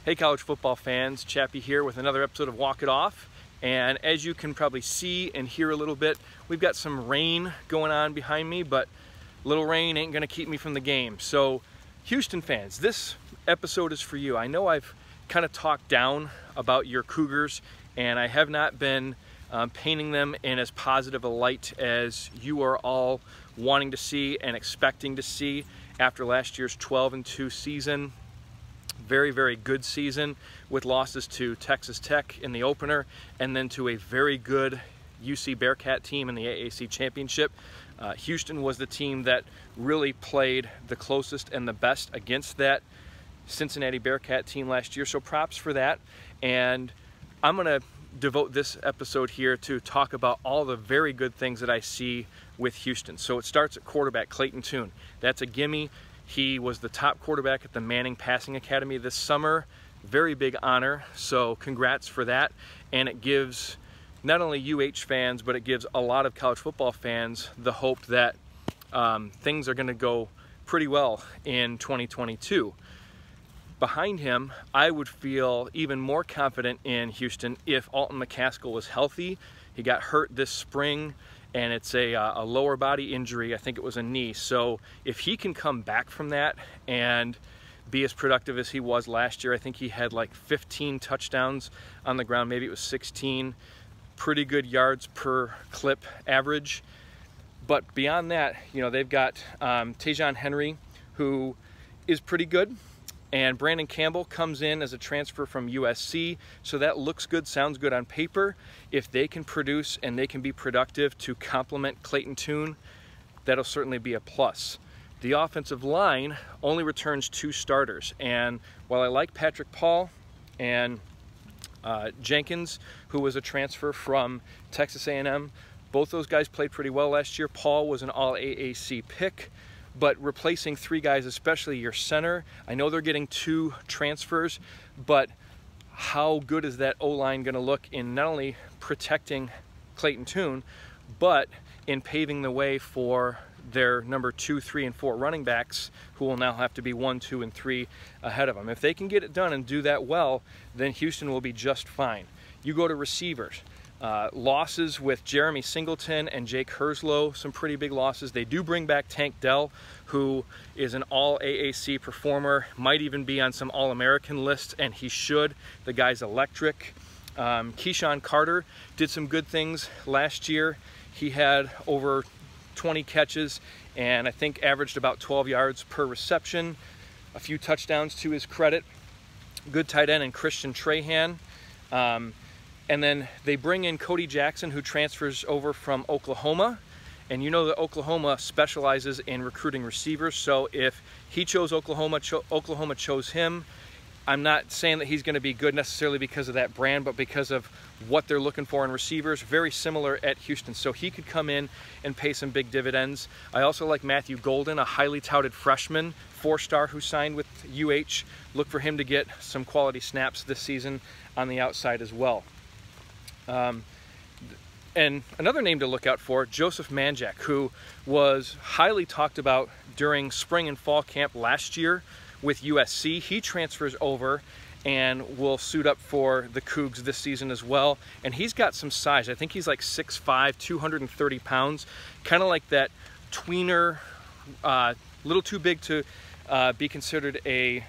Hey college football fans, Chappy here with another episode of Walk It Off. And as you can probably see and hear a little bit, we've got some rain going on behind me, but little rain ain't gonna keep me from the game. So Houston fans, this episode is for you. I know I've kind of talked down about your Cougars, and I have not been painting them in as positive a light as you are all wanting to see and expecting to see after last year's 12-2 season. Very, very good season with losses to Texas Tech in the opener and then to a very good UC Bearcat team in the AAC championship. Houston was the team that really played the closest and the best against that Cincinnati Bearcat team last year, so props for that. And I'm gonna devote this episode here to talk about all the very good things that I see with Houston. So it starts at quarterback, Clayton Tune. That's a gimme. He was the top quarterback at the Manning Passing Academy this summer. Very big honor, so congrats for that. And it gives not only UH fans, but it gives a lot of college football fans the hope that things are gonna go pretty well in 2022. Behind him, I would feel even more confident in Houston if Alton McCaskill was healthy. He got hurt this spring, and it's a lower body injury. I think it was a knee. So if he can come back from that and be as productive as he was last year, I think he had like 15 touchdowns on the ground, maybe it was 16, pretty good yards per clip average. But beyond that, you know, they've got Tajon Henry, who is pretty good. And Brandon Campbell comes in as a transfer from USC, so that looks good, sounds good on paper. If they can produce and they can be productive to complement Clayton Tune, that'll certainly be a plus. The offensive line only returns 2 starters, and while I like Patrick Paul and Jenkins, who was a transfer from Texas A&M, both those guys played pretty well last year. Paul was an all-AAC pick. But replacing 3 guys, especially your center, I know they're getting 2 transfers, but how good is that O-line going to look in not only protecting Clayton Tune, but in paving the way for their number 2, 3, and 4 running backs, who will now have to be 1, 2, and 3 ahead of them. If they can get it done and do that well, then Houston will be just fine. You go to receivers. Losses with Jeremy Singleton and Jake Herslow, some pretty big losses. They do bring back Tank Dell, who is an all-AAC performer, might even be on some All-American lists, and he should. The guy's electric. Keyshawn Carter did some good things last year. He had over 20 catches and I think averaged about 12 yards per reception. A few touchdowns to his credit. Good tight end in Christian Trahan. And then they bring in Cody Jackson, who transfers over from Oklahoma. And you know that Oklahoma specializes in recruiting receivers. So if he chose Oklahoma, Oklahoma chose him. I'm not saying that he's going to be good necessarily because of that brand, but because of what they're looking for in receivers. Very similar at Houston. So he could come in and pay some big dividends. I also like Matthew Golden, a highly touted freshman, 4-star who signed with UH. Look for him to get some quality snaps this season on the outside as well. And another name to look out for, Joseph Manjack, who was highly talked about during spring and fall camp last year with USC. He transfers over and will suit up for the Coogs this season as well. And he's got some size. I think he's like 6'5", 230 pounds, kind of like that tweener, little too big to be considered a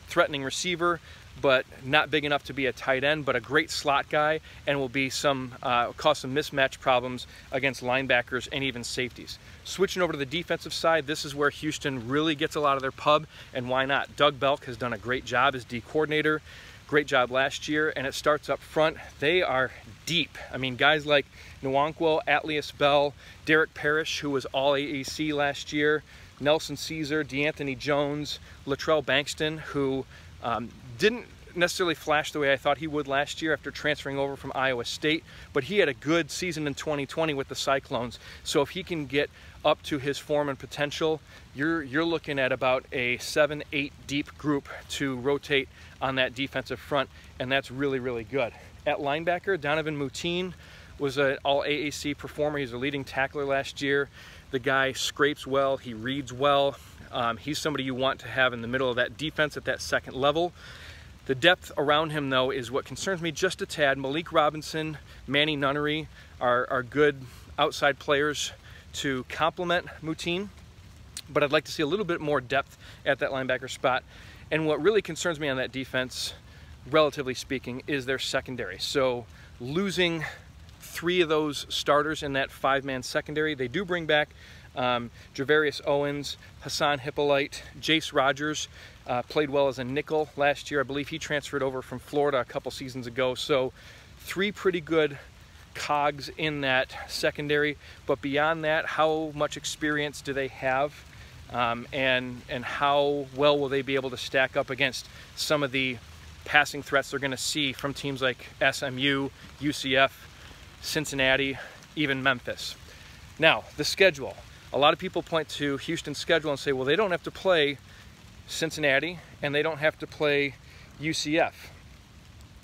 threatening receiver, but not big enough to be a tight end, but a great slot guy, and will be cause some mismatch problems against linebackers and even safeties. Switching over to the defensive side, this is where Houston really gets a lot of their pub, and why not? Doug Belk has done a great job as D coordinator, great job last year, and it starts up front. They are deep. I mean, guys like Nwankwo, Atlius Bell, Derek Parrish, who was all AAC last year, Nelson Caesar, DeAnthony Jones, Latrell Bankston, who didn't necessarily flash the way I thought he would last year after transferring over from Iowa State, but he had a good season in 2020 with the Cyclones. So if he can get up to his form and potential, you're looking at about a 7-8 deep group to rotate on that defensive front, and that's really, really good. At linebacker, Donovan Mutine was an all-AAC performer. He's a leading tackler last year. The guy scrapes well, he reads well. He's somebody you want to have in the middle of that defense at that second level. The depth around him, though, is what concerns me just a tad. Malik Robinson, Manny Nunnery are good outside players to complement Moutinho, but I'd like to see a little bit more depth at that linebacker spot. And what really concerns me on that defense, relatively speaking, is their secondary. So losing 3 of those starters in that 5-man secondary. They do bring back Javarius Owens, Hassan Hippolyte, Jace Rogers, played well as a nickel last year. I believe he transferred over from Florida a couple seasons ago. So 3 pretty good cogs in that secondary, but beyond that, how much experience do they have, and how well will they be able to stack up against some of the passing threats they're going to see from teams like SMU, UCF, Cincinnati, even Memphis. Now, the schedule. A lot of people point to Houston's schedule and say, well, they don't have to play Cincinnati and they don't have to play UCF,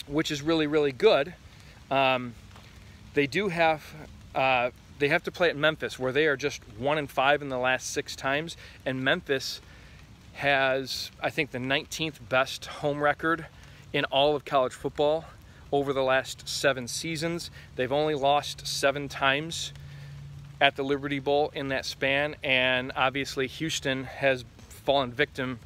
which is really, really good. They do have they have to play at Memphis, where they are just 1-5 in the last 6 times, and Memphis has, I think, the 19th best home record in all of college football over the last 7 seasons. They've only lost 7 times at the Liberty Bowl in that span, and obviously Houston has fallen victim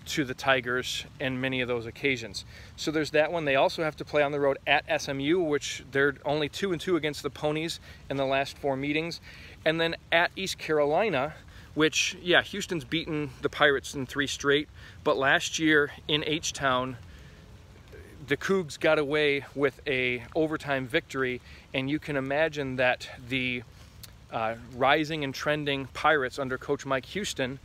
to the Tigers in many of those occasions. So there's that one. They also have to play on the road at SMU, which they're only 2-2 against the Ponies in the last 4 meetings. And then at East Carolina, which, yeah, Houston's beaten the Pirates in 3 straight, but last year in H-Town, the Coogs got away with a overtime victory, and you can imagine that the rising and trending Pirates under Coach Mike Houston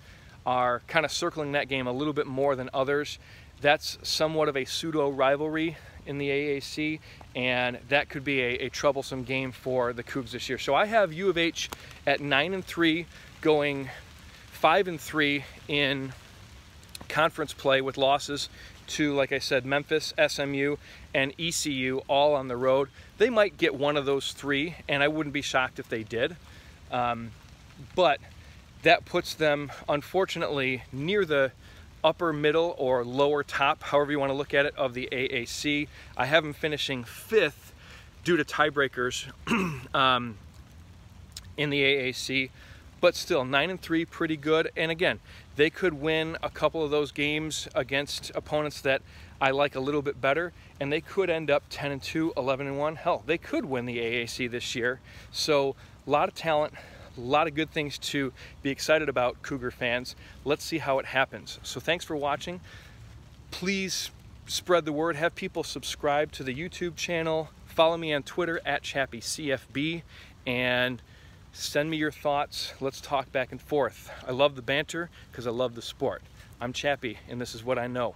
are kind of circling that game a little bit more than others. That's somewhat of a pseudo rivalry in the AAC, and that could be a troublesome game for the Cougs this year. So I have U of H at 9-3, going 5-3 in conference play with losses to, like I said, Memphis, SMU, and ECU, all on the road. They might get one of those 3, and I wouldn't be shocked if they did. But that puts them, unfortunately, near the upper middle or lower top, however you want to look at it, of the AAC. I have them finishing 5th due to tiebreakers in the AAC, but still 9-3, pretty good. And again, they could win a couple of those games against opponents that I like a little bit better, and they could end up 10-2, 11-1. Hell, they could win the AAC this year. So a lot of talent, a lot of good things to be excited about, Cougar fans. Let's see how it happens. So thanks for watching. Please spread the word. Have people subscribe to the YouTube channel. Follow me on Twitter at ChappyCFB, and send me your thoughts. Let's talk back and forth. I love the banter because I love the sport. I'm Chappy, and this is what I know.